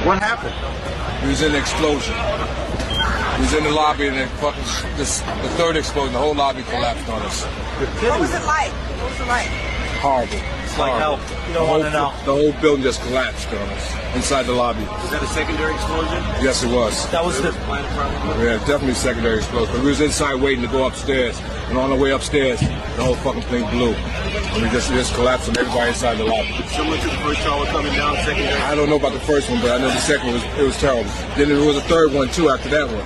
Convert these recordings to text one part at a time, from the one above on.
What happened? He was in an explosion. He was in the lobby, and then the third explosion, the whole lobby collapsed on us. What was it like? What was it like? Horrible. It's like hell. You don't want to know. The whole building just collapsed on us inside the lobby. Was that a secondary explosion? Yes, it was. That was the Yeah, definitely secondary explosion. But we was inside waiting to go upstairs, and on the way upstairs, the whole fucking thing blew. And we just collapsed on everybody inside the lobby. Similar to the first tower coming down, secondary. I don't know about the first one, but I know the second one was terrible. Then there was a third one too after that one.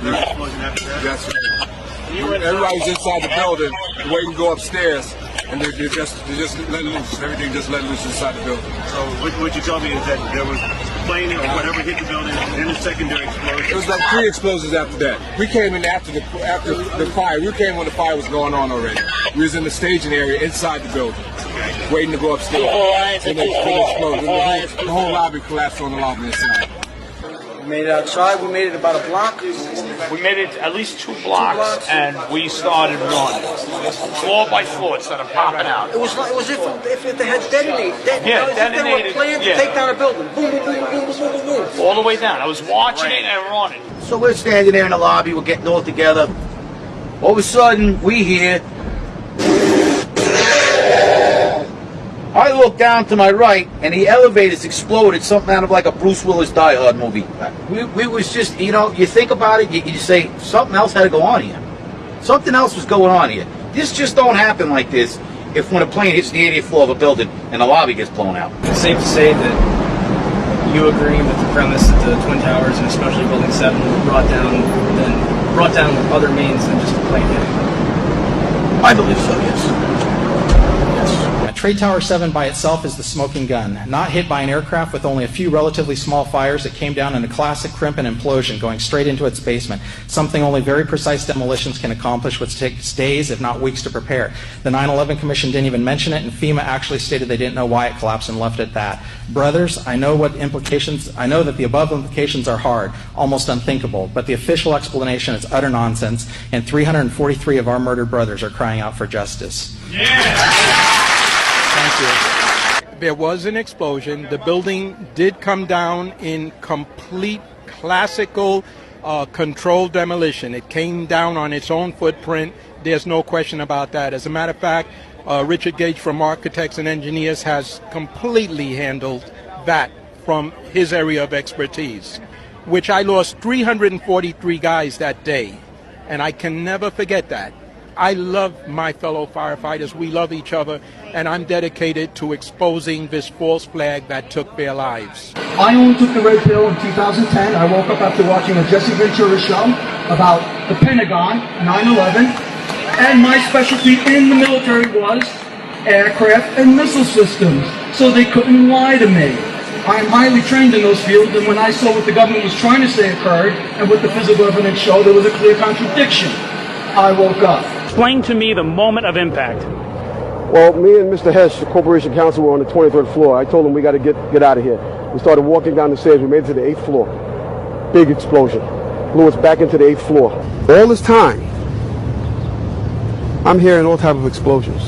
Third explosion after that. That's right. Everybody was inside the building waiting to go upstairs, and they just let loose. Everything just let loose inside the building. So what you told me is that there was plane or whatever hit the building, then the secondary explosion. It was like 3 explosions after that. We came in after the fire. We came when the fire was going on already. We was in the staging area inside the building, waiting to go upstairs. Then they exploded. The whole lobby collapsed on the lobby inside. We made it outside. We made it about a block. We made it at least 2 blocks, and we started running. Floor by floor, instead of popping out. It was if they had detonated. Yeah, As if they were planned to take down a building. Boom, boom, boom, boom, boom, boom, boom, boom. All the way down. I was watching it and running. So we're standing there in the lobby, we're getting all together. All of a sudden, we hear... I look down to my right, and the elevators exploded, something out of like a Bruce Willis Die Hard movie. We was just, you know, you think about it, you say, something else had to go on here. Something else was going on here. This just don't happen like this if when a plane hits the 80th floor of a building and the lobby gets blown out. It's safe to say that you agree with the premise that the Twin Towers, and especially Building 7, brought down other means than just a plane hitting them. I believe so, yes. Trade Tower 7 by itself is the smoking gun. Not hit by an aircraft with only a few relatively small fires, it came down in a classic crimp and implosion, going straight into its basement, something only very precise demolitions can accomplish, which takes days, if not weeks, to prepare. The 9/11 Commission didn't even mention it, and FEMA actually stated they didn't know why it collapsed and left it at that. Brothers, I know that the above implications are hard, almost unthinkable, but the official explanation is utter nonsense, and 343 of our murdered brothers are crying out for justice. Yeah! Thank you. There was an explosion. The building did come down in complete classical controlled demolition. It came down on its own footprint. There's no question about that. As a matter of fact, Richard Gage from Architects and Engineers has completely handled that from his area of expertise, which I lost 343 guys that day, and I can never forget that. I love my fellow firefighters. We love each other, and I'm dedicated to exposing this false flag that took their lives. I only took the red pill in 2010. I woke up after watching a Jesse Ventura show about the Pentagon, 9/11, and my specialty in the military was aircraft and missile systems, so they couldn't lie to me. I am highly trained in those fields, and when I saw what the government was trying to say occurred, and what the physical evidence showed, there was a clear contradiction. I woke up. Explain to me the moment of impact. Well, me and Mr. Hesh, the corporation counsel, were on the 23rd floor. I told him we got to get out of here. We started walking down the stairs. We made it to the 8th floor. Big explosion. Blew us back into the 8th floor. All this time, I'm hearing all type of explosions.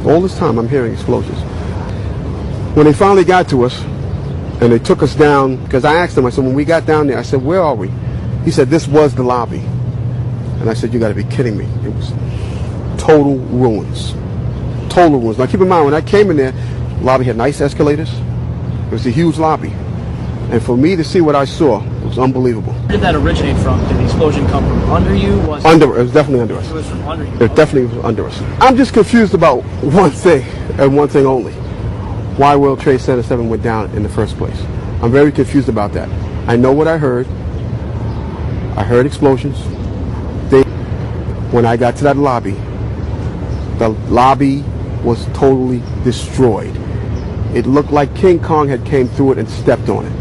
All this time, I'm hearing explosions. When they finally got to us, and they took us down, because I asked him, I said, when we got down there, I said, where are we? He said, this was the lobby. And I said, you got to be kidding me. It was total ruins. Total ruins. Now keep in mind, when I came in there, the lobby had nice escalators. It was a huge lobby. And for me to see what I saw, it was unbelievable. Where did that originate from? Did the explosion come from under you? It was definitely under us. It was from under you? It definitely was under us. I'm just confused about one thing, and one thing only. Why World Trade Center 7 went down in the first place. I'm very confused about that. I know what I heard. I heard explosions. When I got to that lobby, the lobby was totally destroyed. It looked like King Kong had came through it and stepped on it.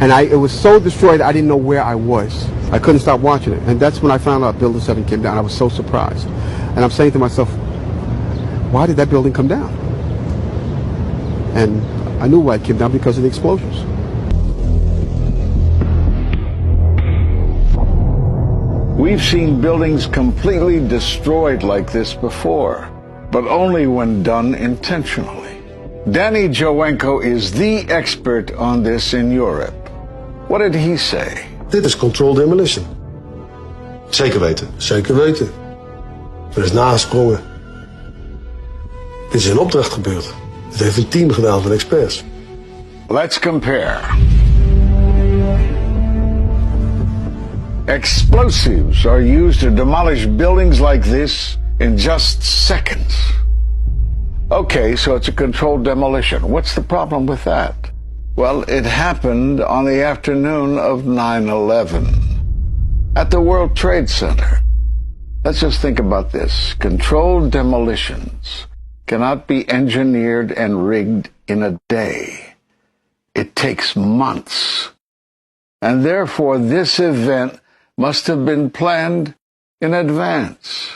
And it was so destroyed I didn't know where I was. I couldn't stop watching it. And that's when I found out Building 7 came down. I was so surprised. And I'm saying to myself, why did that building come down? And I knew why it came down, because of the explosions. We've seen buildings completely destroyed like this before, but only when done intentionally. Danny Jowenko is the expert on this in Europe. What did he say? Dit is controlled demolition. Zeker weten. Zeker weten. Er is nagesprongen. Dit is in opdracht gebeurd. Dit heeft een team gedaan van experts. Let's compare. Explosives are used to demolish buildings like this in just seconds. Okay, so it's a controlled demolition. What's the problem with that? Well, it happened on the afternoon of 9/11 at the World Trade Center. Let's just think about this. Controlled demolitions cannot be engineered and rigged in a day. It takes months. And therefore, this event must have been planned in advance.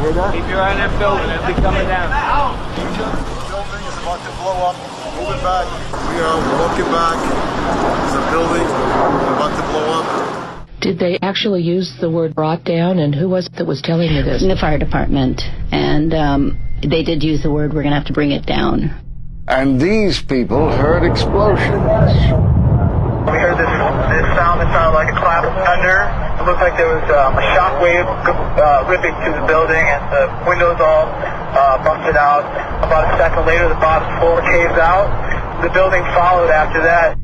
Keep your eye on that building. It'll be coming down. Building is about to blow up. Moving back. We are walking back. There's a building about to blow up. Did they actually use the word brought down, and who was it that was telling you this? The fire department, and they did use the word, we're going to have to bring it down. And these people heard explosions. We heard this sound that sounded like a clap of thunder. It looked like there was a shockwave ripping through the building, and the windows all busted out. About a second later, the bottom floor caves out. The building followed after that.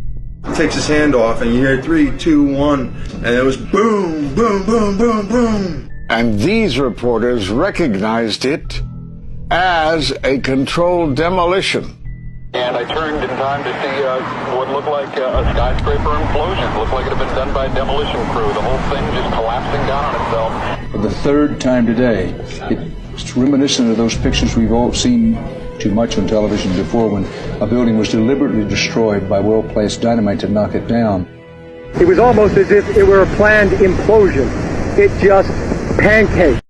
He takes his hand off, and you hear 3, 2, 1, and it was boom, boom, boom, boom, boom. And these reporters recognized it as a controlled demolition. And I turned in time to see what looked like a skyscraper implosion. It looked like it had been done by a demolition crew. The whole thing just collapsing down on itself. For the third time today, it's reminiscent of those pictures we've all seen too much on television before, when a building was deliberately destroyed by well-placed dynamite to knock it down. It was almost as if it were a planned implosion. It just pancaked.